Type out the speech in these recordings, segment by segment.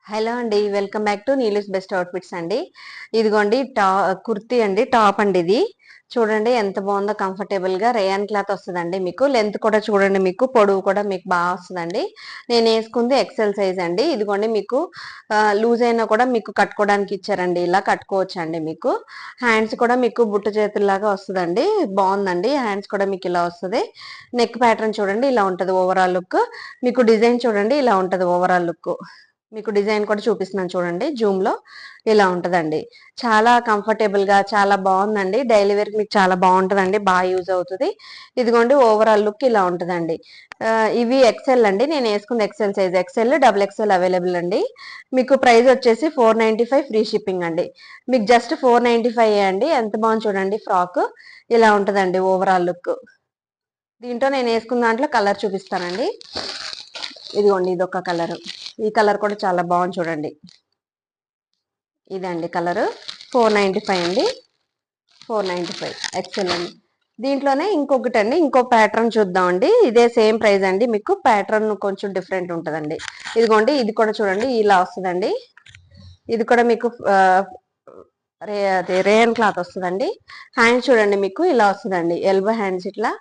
Hello అండి, welcome back to Neelu's best outfits అండి. ఇదిగోండి కుర్తీ అండి, టాప్ అండి. ఇది చూడండి ఎంత బాగుందో, కంఫర్టబుల్ గా రేయాన్ క్లాత్ వస్తుందండి. మీకు లెంత్ కూడా చూడండి, మీకు పొడవు కూడా మీకు బాగా వస్తుందండి. నేను వేసుకుంది ఎక్సెల్ సైజ్ అండి. ఇదిగోండి మీకు లూజ్ అయినా కూడా మీకు కట్టుకోవడానికి ఇచ్చారండి. ఇలా కట్టుకోవచ్చు అండి. మీకు హ్యాండ్స్ కూడా మీకు బుట్ట చేతుల్లాగా వస్తుందండి. బాగుందండి. హ్యాండ్స్ కూడా మీకు ఇలా వస్తుంది. నెక్ ప్యాటర్న్ చూడండి, ఇలా ఉంటది ఓవరాల్ లుక్. మీకు డిజైన్ చూడండి, ఇలా ఉంటది ఓవరాల్ లుక్. మీకు డిజైన్ కూడా చూపిస్తున్నాను చూడండి, జూమ్ లో ఇలా ఉంటదండి. చాలా కంఫర్టబుల్ గా చాలా బాగుందండి. డైలీ వేర్ మీకు చాలా బాగుంటదండి, బాగా యూజ్ అవుతుంది. ఇదిగోండి ఓవరాల్ లుక్ ఇలా ఉంటదండి. ఇవి ఎక్సెల్ అండి. నేను వేసుకుంది XL size, XL double XL available అండి. మీకు ప్రైస్ వచ్చేసి 495 ఫ్రీ షిప్పింగ్ అండి. మీకు జస్ట్ 495 అండి. ఎంత బాగుంది చూడండి. ఫ్రాక్ ఇలా ఉంటదండి ఓవరాల్ లుక్. దీంట్లో నేను వేసుకున్న దాంట్లో కలర్ చూపిస్తానండి. ఇదిగోండి ఇదొక కలర్. ఈ కలర్ కూడా చాలా బాగుంది చూడండి. ఇదండి కలర్. 495 అండి. 495 ఎక్సెల్ అండి. దీంట్లోనే ఇంకొకటి అండి, ఇంకో ప్యాటర్న్ చూద్దామండి. ఇదే సేమ్ ప్రైస్ అండి. మీకు ప్యాటర్న్ కొంచెం డిఫరెంట్ ఉంటుందండి. ఇదిగోండి ఇది కూడా చూడండి, ఇలా వస్తుందండి. ఇది కూడా మీకు రేయన్ క్లాత్ వస్తుందండి. హ్యాండ్స్ చూడండి, మీకు ఇలా వస్తుందండి. ఎల్బో హ్యాండ్స్ ఇట్లా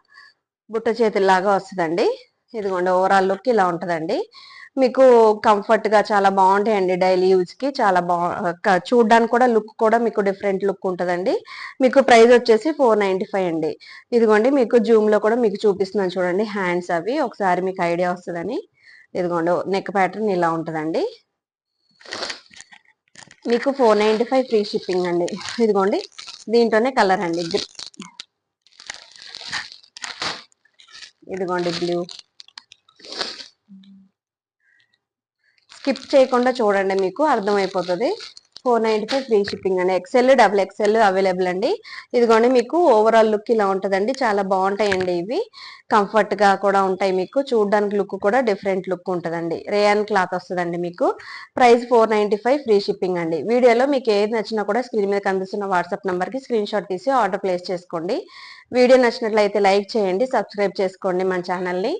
బుట్ట చేతుల్లాగా వస్తుందండి. ఇదిగోండి ఓవరాల్ లుక్ ఇలా ఉంటదండి. మీకు కంఫర్ట్ గా చాలా బాగుంటాయండి. డైలీ యూజ్ కి చాలా చూడడానికి కూడా లుక్ కూడా మీకు డిఫరెంట్ లుక్ ఉంటదండి. మీకు ప్రైస్ వచ్చేసి 495 అండి. ఇదిగోండి మీకు జూమ్ లో కూడా మీకు చూపిస్తున్నాను చూడండి. హ్యాండ్స్ అవి ఒకసారి మీకు ఐడియా వస్తుందని. ఇదిగోండి నెక్ ప్యాటర్న్ ఇలా ఉంటదండి. మీకు 495 ఫ్రీ షిప్పింగ్ అండి. ఇదిగోండి దీంట్లోనే కలర్ అండి. ఇదిగోండి బ్లూ. స్కిప్ చేయకుండా చూడండి, మీకు అర్థమైపోతుంది. 495 ఫ్రీ షిప్పింగ్ అండి. ఎక్సెల్ డబుల్ ఎక్సెల్ అవైలబుల్ అండి. ఇదిగోండి మీకు ఓవరాల్ లుక్ ఇలా ఉంటుందండి. చాలా బాగుంటాయండి. ఇవి కంఫర్ట్ గా కూడా ఉంటాయి. మీకు చూడడానికి లుక్ కూడా డిఫరెంట్ లుక్ ఉంటుందండి. రేయాన్ క్లాత్ వస్తుందండి. మీకు ప్రైస్ 495 ఫ్రీ షిప్పింగ్ అండి. వీడియోలో మీకు ఏది నచ్చినా కూడా స్క్రీన్ మీద కనిపిస్తున్న వాట్సాప్ నంబర్కి స్క్రీన్ షాట్ తీసి ఆర్డర్ ప్లేస్ చేసుకోండి. వీడియో నచ్చినట్లయితే లైక్ చేయండి, సబ్స్క్రైబ్ చేసుకోండి మన ఛానల్ని.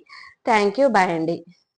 థ్యాంక్ యూ, బాయ్ అండి.